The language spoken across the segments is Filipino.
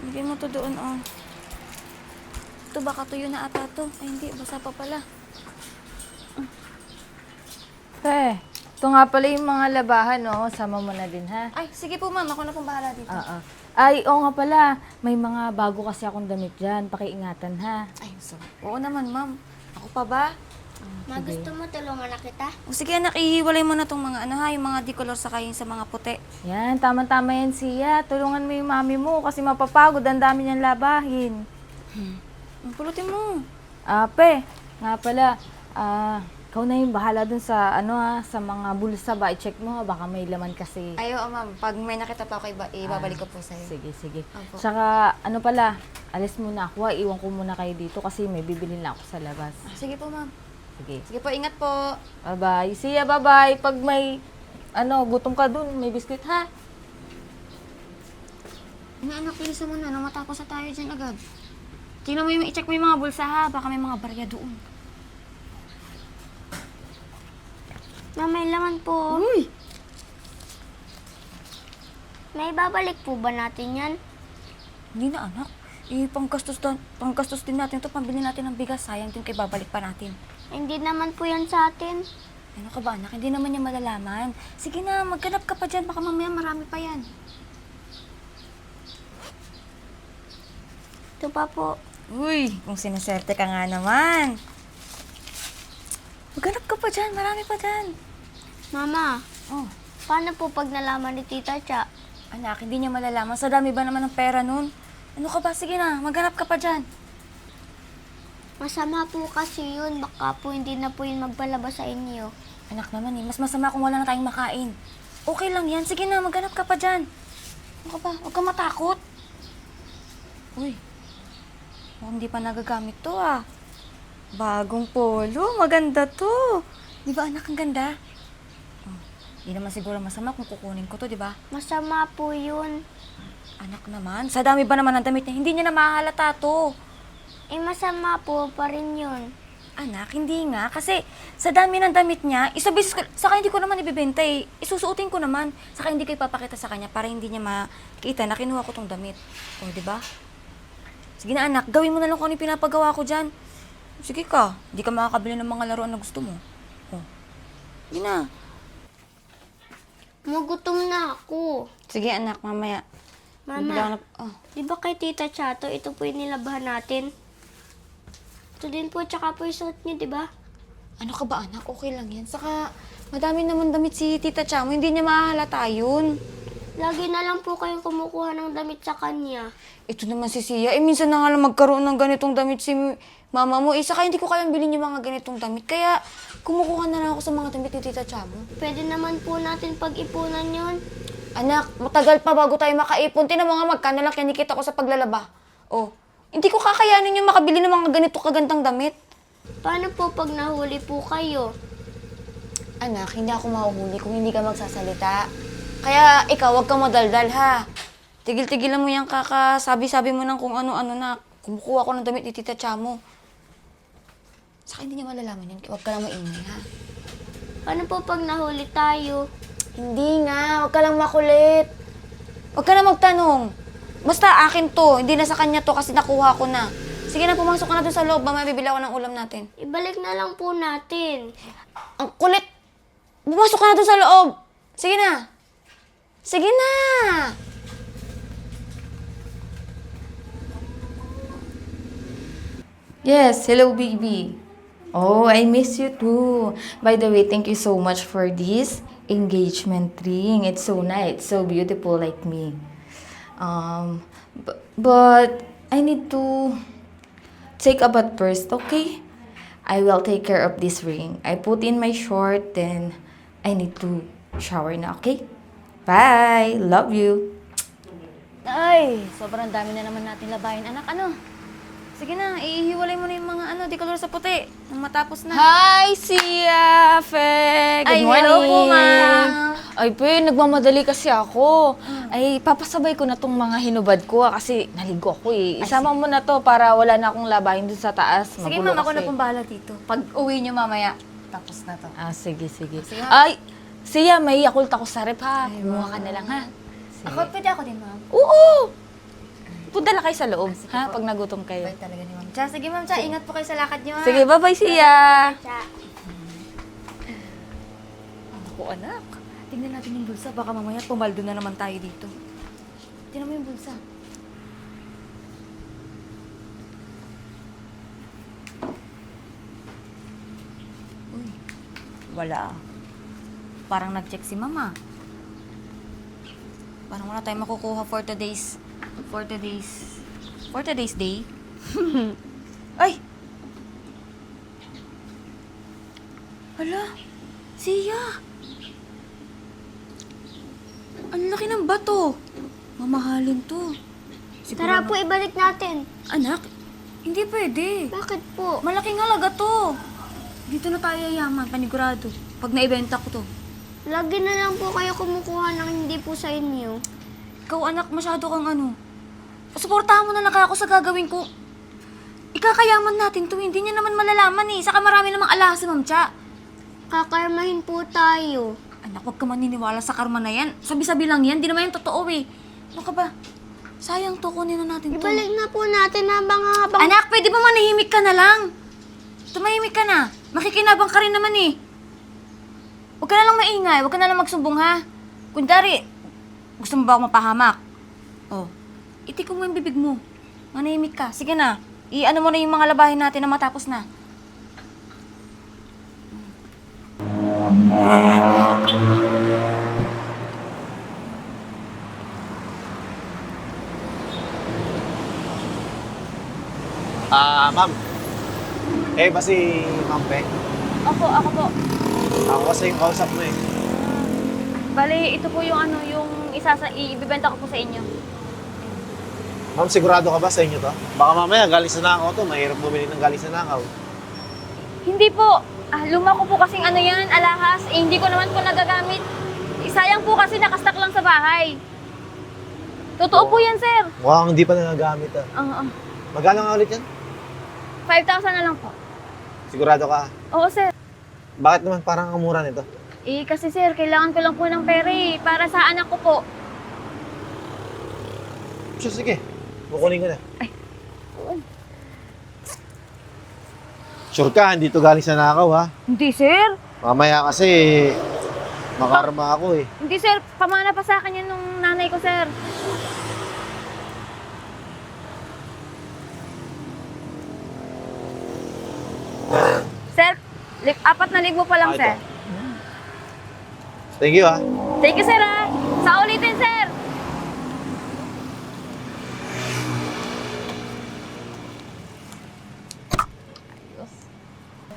Lagay mo to doon, oh. Ito, baka tuyo na ata to. Ay, hindi. Basa pa pala. Ito nga pala yung mga labahan, no? Sama mo na din, ha? Ay, sige po, ma'am. Ako na pong bahala dito. Oo. Ay, oo nga pala. May mga bago kasi akong damit dyan. Pakiingatan, ha? Ay, so. Oo naman, ma'am. Ako pa ba? Ma, gusto mo tulungan na kita? O sige, anak, ihiwalay mo na tong mga ano ha, yung mga decolor sa yung sa mga puti. Yan, tama-tama yan, Sia. Tulungan mo yung mami mo kasi mapapagod. Ang dami niyang labahin. Pulutin mo. Pe, nga pala, ikaw na yung bahala dun sa, sa mga bulsa ba? I-check mo, baka may laman kasi. Ay, oo, ma'am. Pag may nakita pa ako, ibabalik ko po sa'yo. Sige, sige. Opo. Tsaka, alis muna ako, iwan ko muna kayo dito kasi may bibili na ako sa labas. Sige po, ma'am. Sige. Sige po, ingat po. Bye-bye. See ya, bye-bye. Pag may, gutom ka dun, may biskuit, ha? Anak, bilisan mo na. Matapos na tayo dyan agad. Tingnan mo i-check mo yung mga bulsa ha. Baka may mga barya doon. Ma, may laman po. Uy! May babalik po ba natin yan? Hindi na, anak. Panggastos din natin ito. Pambili natin ng bigas. Sayang din kay babalik pa natin. Hindi naman po yan sa atin. Ano ka ba, anak? Hindi naman niya malalaman. Sige na, magganap ka pa dyan. Baka mamaya marami pa yan. Ito pa po. Uy, kung sinaserte ka nga naman. Magganap ka pa dyan. Marami pa dyan. Mama, Oh, paano po pag nalaman ni Tita Cha? anak, hindi niya malalaman. Sa dami ba naman ng pera nun? Ano ka ba? Sige na, magganap ka pa dyan. Masama po kasi yun. Baka po hindi na po yun magpalabas sa inyo. Anak naman mas masama kung wala na tayong makain. Okay lang yan. Sige na, maghanap ka pa dyan. Ano ka ba? Huwag kang matakot. Uy, hindi pa nagagamit to ah. Bagong polo. Maganda to. Di ba anak, ang ganda? Oh, di naman siguro masama kung kukunin ko to, di ba? Masama po yun. Anak naman, sa dami ba naman ng damit niya, hindi niya na mahalata to. Eh, masama po pa rin yun. Anak, hindi nga. Kasi sa dami ng damit niya, isabis ko, saka hindi ko naman ibibenta eh. Isusuotin ko naman. Saka hindi ko ipapakita sa kanya para hindi niya makita na kinuha ko tong damit. O, di ba? Sige na anak, gawin mo na lang kung ano yung pinapagawa ko dyan. Sige ka, hindi ka makakabili ng mga laruan na gusto mo. O, sige na. Magutom na ako. Sige anak, mamaya. Bibili ako Mama, na- oh. di ba kay Tita Chato, ito po yung nilabahan natin? Ito din po, tsaka po yung suot niyo, di ba? Ano ka ba anak? Okay lang yan. Saka, madami naman damit si Tita Chamo. Hindi niya mahalata yun. Lagi na lang po kayong kumukuha ng damit sa kanya. Ito naman si Sia. Minsan na nga lang magkaroon ng ganitong damit si mama mo. Saka hindi ko kayang bilhin yung mga ganitong damit. Kaya, kumukuha na lang ako sa mga damit ni Tita Chamo. Pwede naman po natin pag-ipunan yon. Anak, matagal pa bago tayo makaipon. Tinan mo nga magkano lang kinikita ko sa paglalaba. Oh, hindi ko kakayanin yung makabili ng mga ganito kagandang damit. Paano po pag nahuli po kayo? Anak, hindi ako mahuhuli kung hindi ka magsasalita. Kaya ikaw, wag kang madaldal ha. Tigil-tigilan mo yung kakasabi-sabi mo ng kung ano-ano na. Kumukuha ko ng damit ni Tita Chamo. Saka hindi niya malalaman yun. Huwag ka lang maingay ha. Paano po pag nahuli tayo? Hindi nga, huwag ka lang makulit. Huwag ka na magtanong. Basta akin to, hindi na sa kanya to kasi nakuha ko na. Sige na, pumasok ka na dun sa loob. Mamaya bibili ako ng ulam natin. Ibalik na lang po natin. Ang kulit! Pumasok ka na dun sa loob! Sige na! Sige na! Yes, hello baby. Oh, I miss you too. By the way, thank you so much for this engagement ring. It's so nice, so beautiful like me. But I need to take a bath first, okay? I will take care of this ring. I put in my short, then I need to shower na, okay? Bye! Love you! Ay, sobrang dami na naman natin labahin, anak. Ano? Sige na, ihiwalay mo na yung mga decolor sa puti. Nang matapos na. Hi, Sia! Fe! Good Ay, morning! hello po, ma'am. Ay, Pe, nagmamadali kasi ako. Ay, papasabay ko na tong mga hinubad ko kasi naligo ako eh. Isama mo na to para wala na akong labahin dun sa taas. Sige, Magulo ma'am, ako kasi. na pong bahala dito. Pag uwi niyo mamaya, tapos na to. Sige, sige. Sige, ma'am. Ay, Sia, may yakult ako sa rep ha. Kumuha ka na lang ha. Ako, pwede ako din, ma'am. Oo! Punta lang kayo sa loob, ha? Pag nagutom kayo. Bait talaga ni Ma'am Cha. Sige, Ma'am Cha, ingat po kayo sa lakad niyo, ha? Sige, bye-bye, siya. Cha. Ako, anak. Tingnan natin yung bulsa. Baka mamaya pumaldo na naman tayo dito. Tingnan mo yung bulsa. Uy, wala. Parang nag-check si Mama. Parang wala tayong makukuha for today's day. Ay! Hala! Siya! Ang laki ng bato. Mamahalin to. Tara po, ibalik natin. Anak, hindi pwede. Bakit po? Malaking halaga to. Dito na tayo yayaman, panigurado. Pag naibenta ko to. Lagi na lang po kayo kumukuha ng hindi po sa inyo. Ikaw anak, masyado kang ano. Suportahan mo na lang ako sa gagawin ko. Ikakayaman natin to, hindi niya naman malalaman eh. Saka marami namang alahas si Ma'am Cha. Kakarmahin po tayo. Anak, huwag ka maniniwala sa karma na yan. Sabi-sabi lang yan, di naman yan totoo eh. Ano ka ba? Sayang to, kunin na natin to. Ibalik na po natin habang. Anak, pwede ba manahimik ka na lang? Tumahimik ka na. Makikinabang ka rin naman eh. Huwag ka na lang maingay. Huwag ka na lang magsumbong ha. Kundari, gusto mo ba ako mapahamak? Oh, itik mo yung bibig mo. Manahimik ka. Sige na. I-ano mo na yung mga labahin natin na matapos na. Ma'am. Eh, ba si Ma'am Pe? Ako po. Ako kasi yung kausap mo eh. Bale, ito po yung yung ibibenta ko po sa inyo. Ma'am, sigurado ka ba sa inyo to? Baka mamaya galing sa nakaw to. Mahirap bumili ng galing sa nakaw. Hindi po. Luma ko po kasing yan, alahas. Hindi ko naman po nagagamit. Sayang po kasi nakastock lang sa bahay. Totoo po yan, sir. Mukhang hindi pa nagagamit ah. Oo. Magkano nga ulit yan? 5,000 na lang po. Sigurado ka? Oo, sir. Bakit naman parang ang mura nito? Kasi sir, kailangan ko lang po ng pera para sa anak ko po. Sure, sige. Kukunin ko na. Ay, oo. Sure ka, hindi to galing sa nakaw ha? Hindi, sir. Mamaya kasi makarma ako eh. Hindi, sir. Pamana pa sa akin yan nung nanay ko, sir. Sir, 4,000 pa lang, Ah, ito. sir. Thank you ha. Thank you, sir, ha. Sa ulitin, sir.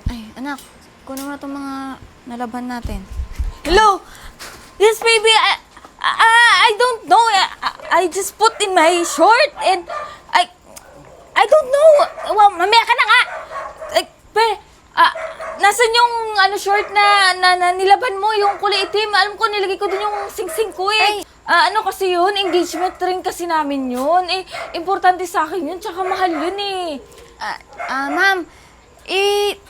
Ay, anak. Kunin mo na itong mga nalaban natin. Hello? Yes, baby. I don't know. I just put in my short and I don't know. Well, mamaya ka na nga. Nasaan yung short na nilaban mo, yung kulay itim? Alam ko, nilagay ko din yung sing-sing ko eh. Kasi yun, engagement ring kasi namin yun. Importante sa akin yun, tsaka mahal yun eh. Ma'am,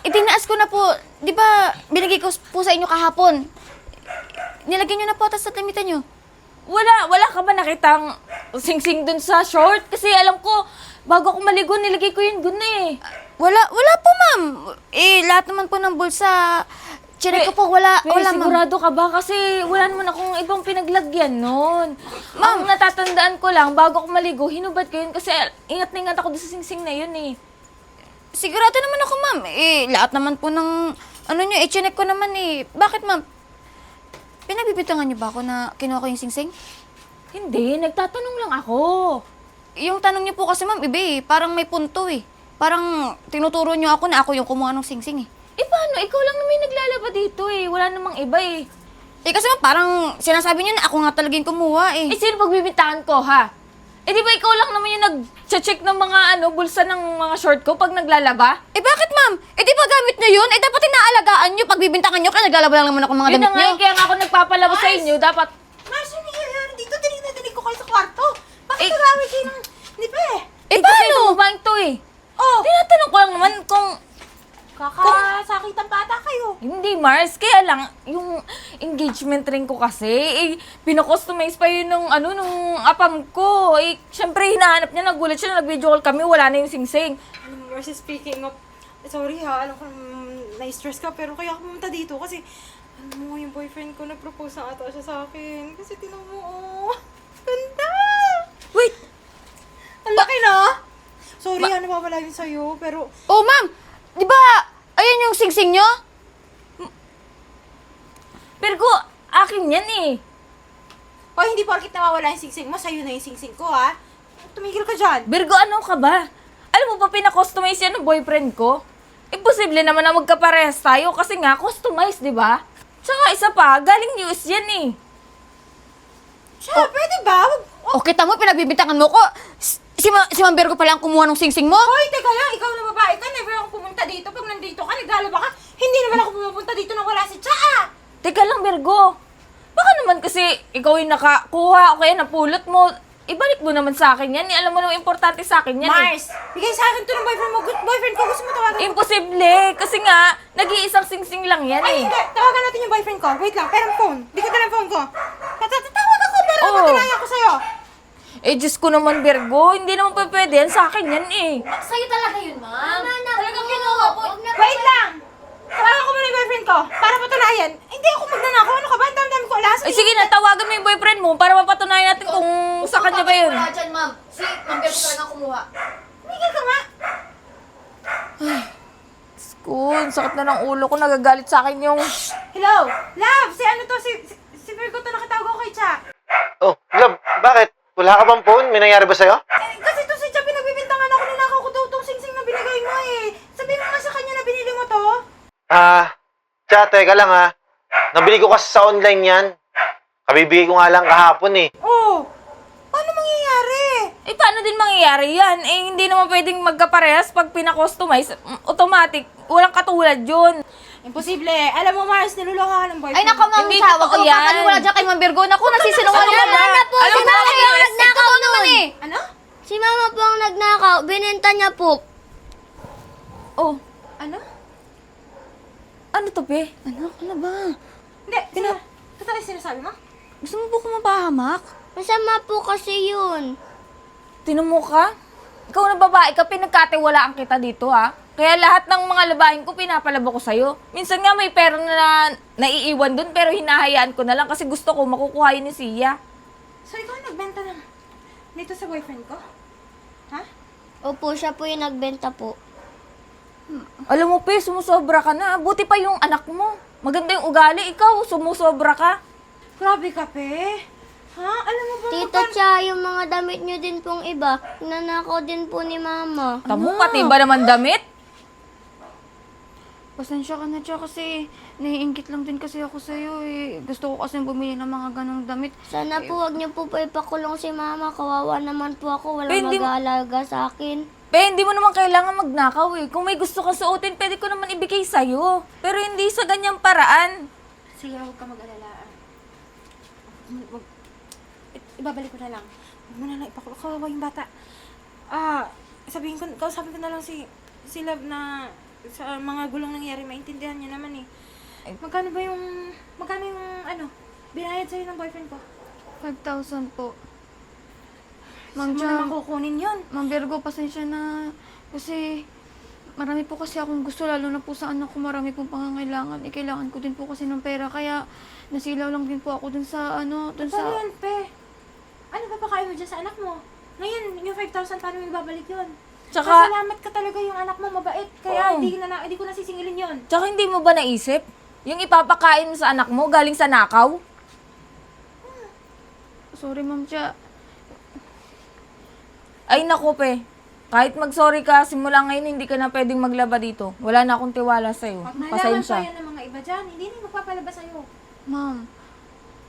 itinaas ko na po. Di ba, binigay ko po sa inyo kahapon. Nilagyan nyo na po, tapos natlimitan nyo. Wala ka ba nakitang sing-sing dun sa short? Kasi alam ko, bago ako maligo, nilagay ko yun dun eh. Wala po, ma'am. Lahat naman po ng bulsa, chinek ko po, wala, ma'am. Sigurado ka ba? Kasi wala naman akong ibang pinaglagyan nun. Ang natatandaan ko lang, bago ako maligo, hinubad ko yun kasi ingat na ingat ako doon sa sing-sing na yun eh. Sigurado naman ako, ma'am. Lahat naman po ng, nyo, chinek ko naman eh. Bakit, ma'am? Pinagbibitangan nyo ba ako na kinuha ko yung sing-sing? Hindi, nagtatanong lang ako. Yung tanong niyo po kasi, ma'am, iba eh. Parang may punto eh. Parang tinuturo niyo ako na ako yung kumuha ng sing-sing eh. Paano? Ikaw lang naman yung naglalaba dito eh. Wala namang iba eh. Kasi ma'am, parang sinasabi niyo na ako nga talaga yung kumuha eh. Sino pagbibintangan ko, ha? Di ba ikaw lang naman yung nag-check ng mga bulsa ng mga short ko pag naglalaba? Bakit, ma'am? Di ba gamit niyo yun? Dapat inaalagaan niyo. Pagbibintangan niyo, kaya naglalaba lang naman ako mga Yun damit na nga, niyo. kaya nga ako nagpapalabo sa inyo. Dapat, Mars, ano nangyayari dito? Dinig ko kayo sa kwarto. Bakit nagawin kayo ng nipe? paano? Babaeng to eh. Oh, Tinatanong ko lang naman kung kakasakitan bata kayo. hindi okay, Mars. Kaya lang, yung engagement ring ko kasi, pinakustomize pa yun nung apam ko. Syempre, hinahanap niya, nagulat siya, nag-video call kami, wala na yung sing-sing. Alam mo, Marcy, speaking of... Sorry ha, alam ko na-stress ka, pero kaya ako pumunta dito kasi... Alam mo, yung boyfriend ko nag-propose na ata siya sa akin. Kasi tinan mo, oh. Ganda! Wait! Ang laki na! Sorry ha, nawawala yun sa'yo, pero... Oh, ma'am! Di ba, ayan yung sing-sing nyo? Virgo, akin yan eh. O, hindi porkit nawawala yung singsing mo, sa'yo na yung singsing ko, ha? Tumigil ka dyan. Virgo, ano ka ba? Alam mo ba, pinakustomize yan ng boyfriend ko? Imposible naman na magkaparehas tayo kasi nga, customize, di ba? Tsaka isa pa, galing US yan eh. Siya, pwede ba? O, kita mo, pinagbibintangan mo ko. Si Ma'am Virgo pala ang kumuha ng sing-sing mo? Hoy, teka lang, ikaw na babae ka, never ako pumunta dito. Pag nandito ka, naglalaba ka, hindi naman ako pumupunta dito nang wala si Cha. Teka lang, Virgo. Baka naman kasi ikaw yung nakakuha o kaya napulot mo. Ibalik mo naman sa akin yan. Alam mo naman, importante sa akin yan Mars, bigay sa akin to ng boyfriend mo. Boyfriend ko, gusto mo tawagan mo? Imposible. Kasi nga, nag-iisang sing-sing lang yan Ay, eh. hindi. Tawagan natin yung boyfriend ko. Wait lang, pero ang phone. Di ko dala ang phone ko. Tatawag ako, pero Oo. matunayan ko sa'yo. Eh, Diyos ko naman, Virgo. Hindi naman pa pwede yan. Sa akin yan eh. Sa'yo talaga yun, ma'am. Talagang kinuha po. Wait lang! Tawagan ko muna yung boyfriend ko para patunayan. Hindi ako magnanakaw. Ano ka ba? Ang dami-dami ko alas. Ay, sige na, tawagan mo yung boyfriend mo para mapatunayan natin kung sa kanya ba yun. Wala dyan, ma'am. Si Ma'am Virgo talaga ang kumuha. Tumigil ka nga. Diyos ko, ang sakit na ng ulo ko. Nagagalit sa akin yung... Hello? Love, si ano to? Si Virgo to, nakatawag ako kay Cha. Oh, love, bakit? Wala ka bang phone? May nangyari ba sa'yo? Kasi to si Cha, pinagbibintangan ako, ninakaw ko daw tong singsing na binigay mo eh. Sabihin mo nga sa kanya na binili mo to. Cha, teka lang ha. Nabili ko kasi sa online yan. Kabibigay ko nga lang kahapon eh. Oh, paano mangyayari? Eh, paano din mangyayari yan? Eh, hindi naman pwedeng magkaparehas pag pinakustomize. Automatic. Walang katulad yun. Imposible. Alam mo, Mars, niluloko ka ng boyfriend. Ay, naku, ma'am, Hindi Cha, huwag totoo ka yan. magpapaniwala dyan kay Ma'am Virgo. Naku, nasisinungaling Ano ka ba? na. po, Alam si mo Mama ba, yung yes, nagnakaw totoo nun. naman eh. Ano? Si Mama po ang nagnakaw. Binenta niya po. Oh, Ano? ano to, be? Ano ba? Hindi, totoo yung sinasabi mo? Gusto mo po ko mapahamak? Masama po kasi yun. Tinan mo ka? Ikaw na babae ka, pinagkatiwalaan kita dito ha. Kaya lahat ng mga labahin ko, pinapalaba ko sa'yo. Minsan nga may pera na naiiwan dun, pero hinahayaan ko na lang kasi gusto ko makukuha yun ni Sia. So, ikaw ang nagbenta ng dito sa boyfriend ko? Ha? Opo, siya po yung nagbenta po. Alam mo, Pe, sumusobra ka na. Buti pa yung anak mo. Maganda yung ugali, ikaw, sumusobra ka. Grabe ka, pe. Ha? Alam mo ba? Tita Cha, yung mga damit niyo din pong iba, nanakaw din po ni Mama. Tamo, pati ba naman damit? Pasensya ka na, Cha, kasi naiingit lang din kasi ako sa'yo eh. Gusto ko kasi bumili ng mga ganong damit. Sana po wag niyo po ipakulong si Mama. Kawawa naman po ako. Walang Hindi mo- mag-aalaga sa akin. Pe, hindi mo naman kailangan magnakaw eh. Kung may gusto kang suotin, pwede ko naman ibigay sa'yo. Pero hindi sa ganyang paraan. Sige, huwag ka mag-alala. Ibabalik ko na lang. Huwag mo na lang ipakulo. Kawawa yung bata. Kausapin ko na lang si Love na sa mga gulong nangyari, maintindihan niya naman eh. Magkano yung binayad sa'yo ng boyfriend ko? 5,000 po. Saan Ma'am mo Cha, naman kukunin yun? Ma'am Virgo, pasensya na. Kasi marami po kasi akong gusto, lalo na po sa anak ko, marami pong pangangailangan. Kailangan ko din po kasi ng pera, kaya nasilaw lang din po ako dun sa Paano yun, pe? Ano ba pakain mo dyan sa anak mo? Ngayon, yung 5,000, paano mo ibabalik yun? Tsaka, Pasalamat ka talaga yung anak mo, mabait. Kaya Oo. hindi ko nasisingilin yun. tsaka hindi mo ba naisip? Yung ipapakain mo sa anak mo galing sa nakaw? Sorry, Ma'am Cha. Ay naku, Pe. Kahit mag-sorry ka, simula ngayon hindi ka na pwedeng maglaba dito. Wala na akong tiwala sa'yo. Pag nalaman pa Pasensya. yan ng mga iba dyan, hindi na magpapalabas sa'yo. Ma'am,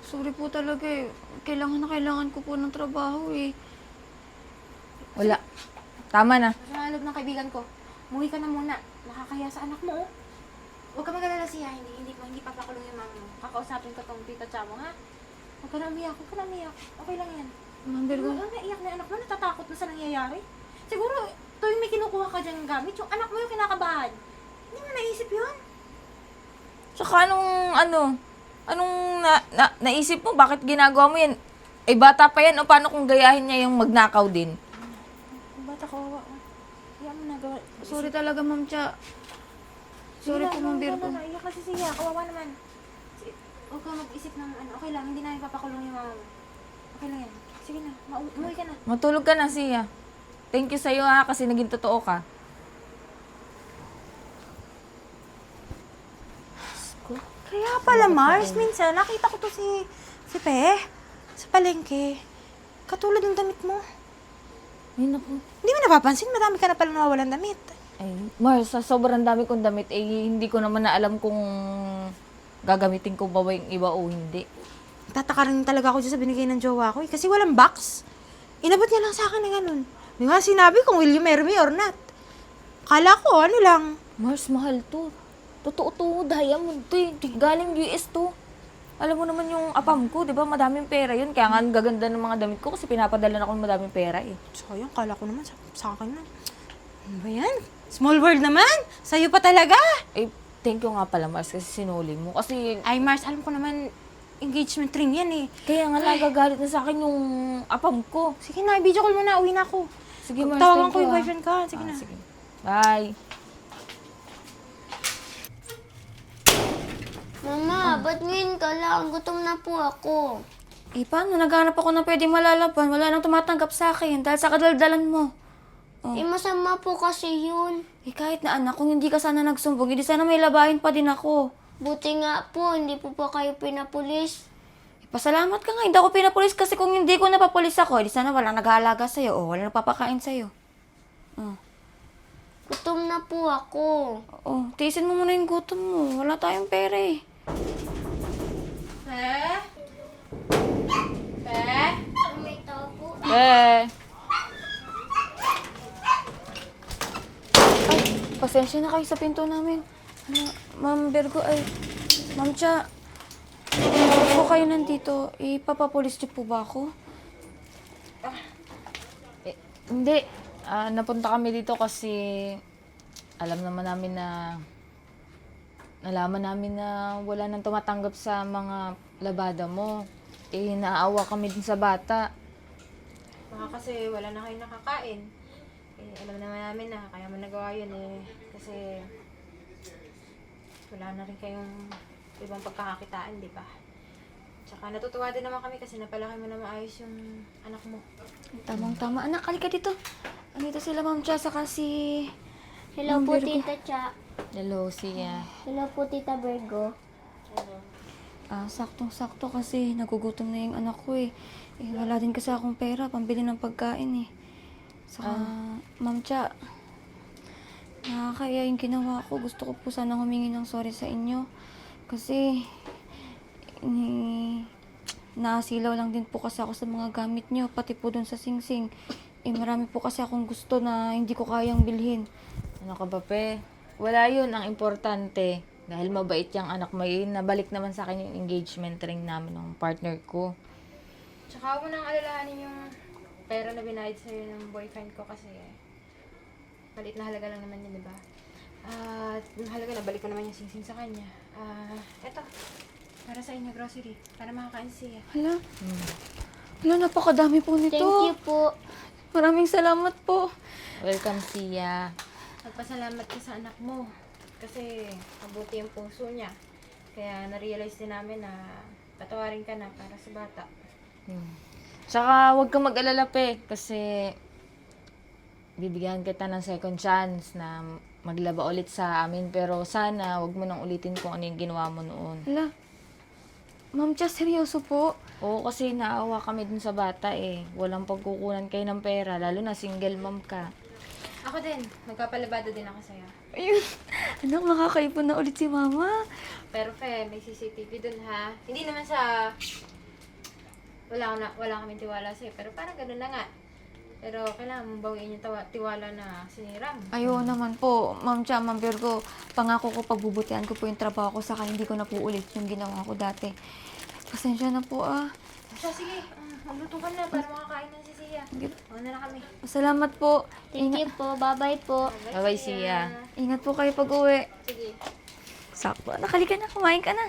sorry po talaga eh. Kailangan ko po ng trabaho eh. Wala. Tama na. Sa loob ng kaibigan ko, umuwi ka na muna. Nakakaya sa anak mo, oh. Huwag ka mag-alala siya, hindi papakulong yung mama mo. Kakausapin ko tong tita Chamo, ha? Huwag ka na umiyak. Okay lang yan. Ma'am Virgo, Ano naiyak na yung anak mo? Natatakot na sa nangyayari? Siguro, tuwing may kinukuha ka dyan ng gamit, yung anak mo yung kinakabahan. Hindi mo naisip yun? Tsaka anong naisip mo? Bakit ginagawa mo yan? Eh, bata pa yan, o paano kung gayahin niya yung magnakaw din? Bata kawawa. Iyan mo na gawa. Sorry talaga, Ma'am Cha. Sorry po, Ma'am Virgo. Iyak na si Sia. Kawawa naman. Huwag ka mag-isip ng ano. Okay lang, hindi namin papakulong yung mama mo. Okay lang yan. Sige na, umuwi ka na. Matulog ka na, Sia. Thank you sa'yo ha, kasi naging totoo ka. Kaya pala, Mars, minsan nakita ko to si Pe sa palengke. Katulad ng damit mo. Ay, naku. Hindi mo napapansin, madami ka na pala nawawalan damit. Ay, Mars, sa sobrang dami kong damit, eh, hindi ko naman na alam kung gagamitin ko ba yung iba o hindi. Tataka rin talaga ako dyan sa binigay ng jowa ko kasi walang box. Inabot niya lang sa akin na ganun. May mga sinabi kung will you marry me or not. Kala ko, ano lang. Mars, mahal to. Totoo to, diamond to eh. Galing US to. Alam mo naman yung apam ko, di ba? Madaming pera yun. Kaya nga ang gaganda ng mga damit ko kasi pinapadala na ako ng madaming pera eh. Sayang, kala ko naman sa akin na. Ano ba yan? Small world naman! Sa'yo pa talaga! Eh, thank you nga pala, Mars, kasi sinuli mo. Kasi, Ay, Mars, alam ko naman, engagement ring yan eh. kaya nga nagagalit na sa akin yung apam ko. Sige na, video call mo na, uwi na ako. Sige, Mars, Tawagan thank ko you, yung ah. boyfriend ko. Sige Ah, na. sige. Bye. Mama, ba't ngayon ka lang? Gutom na po ako. Eh, paano? Naghanap ako na pwedeng malalaban. Wala nang tumatanggap sa akin dahil sa kadaldalan mo. Oh. Eh, masama po kasi yun. Eh, kahit na anak, kung hindi ka sana nagsumbong, hindi sana may labahin pa din ako. Buti nga po, hindi po pa kayo pinapulis. Eh, pasalamat ka nga, hindi ako pinapulis kasi kung hindi ko napapulis ako, di sana walang nag-aalaga sa'yo o walang nagpapakain sa'yo. Oh. Gutom na po ako. Oh, tiisin mo muna yung gutom mo. Wala tayong pera eh. May tao po. Eh, Pasensya na kayo sa pinto namin. Ano, Ma'am Virgo, ay, Ma'am Cha, bakit po kayo nandito? Ipapapulis niyo po ba ako? hindi. Napunta kami dito kasi alam naman namin nalaman namin na wala nang tumatanggap sa mga labada mo. Eh, naawa kami din sa bata. Baka kasi wala na kayo nakakain. Eh, alam naman namin na kaya mo nagawa yun eh. Kasi wala na rin kayong ibang pagkakakitaan, di ba? Tsaka natutuwa din naman kami kasi napalaki mo na maayos yung anak mo. Tamang-tama. Anak, halika dito. Andito sila, Ma'am Cha, saka si... Hello Ma'am po, Virgo. Tita Cha. Hello, Sia. Hello po, Tita Virgo. Saktong-sakto kasi nagugutom na yung anak ko eh. Eh, wala din kasi akong pera, pambili ng pagkain eh. Saka, Ma'am Cha, nakakaya yung ginawa ko. Gusto ko po sana humingi ng sorry sa inyo. Kasi, nasilaw lang din po kasi ako sa mga gamit nyo, pati po dun sa singsing. Eh, marami po kasi akong gusto na hindi ko kayang bilhin. Ano ka ba, Pe? Wala yun. Ang importante, dahil mabait yung anak mo, eh, nabalik naman sa akin yung engagement ring namin ng partner ko. Tsaka huwag mo nang alalahanin yung pera na binayad sa'yo ng boyfriend ko kasi maliit na halaga lang naman yun, di ba? At yung halaga, nabalik ko naman yung singsing sa kanya. Eto, para sa inyo, grocery. Para makakain siya. Hala, hala, napakadami po nito. Thank you po. Maraming salamat po. Welcome, Sia. Nagpasalamat ka sa anak mo. Kasi mabuti yung puso niya. Kaya na-realize din namin na patawarin ka na para sa bata. Tsaka, huwag kang mag-alala, Pe, kasi bibigyan kita ng second chance na maglaba ulit sa amin. Pero sana, huwag mo nang ulitin kung ano yung ginawa mo noon. Hala, Ma'am Cha, seryoso po? Oo, kasi naawa kami dun sa bata eh. Walang pagkukunan kayo ng pera, lalo na single mom ka. Ako din, magpapalabado din ako sa'yo. Ayun, anak, makakaipon na ulit si Mama. Pero Fe, may CCTV dun ha. Hindi naman sa... Wala kaming tiwala sa'yo, pero parang ganun na nga. Pero kailangan mong bawiin yung tiwala na siniram. Ayun naman po, Ma'am Cha, Ma'am Virgo, pangako ko pagbubutihan ko po yung trabaho ko, saka hindi ko na po ulit yung ginawa ko dati. Pasensya na po ah. So, sige, magluto ka na para makakain na si Sia. Una na kami. Salamat po. Thank you po. Bye-bye po. Bye-bye, Sia. Ingat po kayo pag uwi. Sige. Sakto. Anak, halika na. Kumain ka na.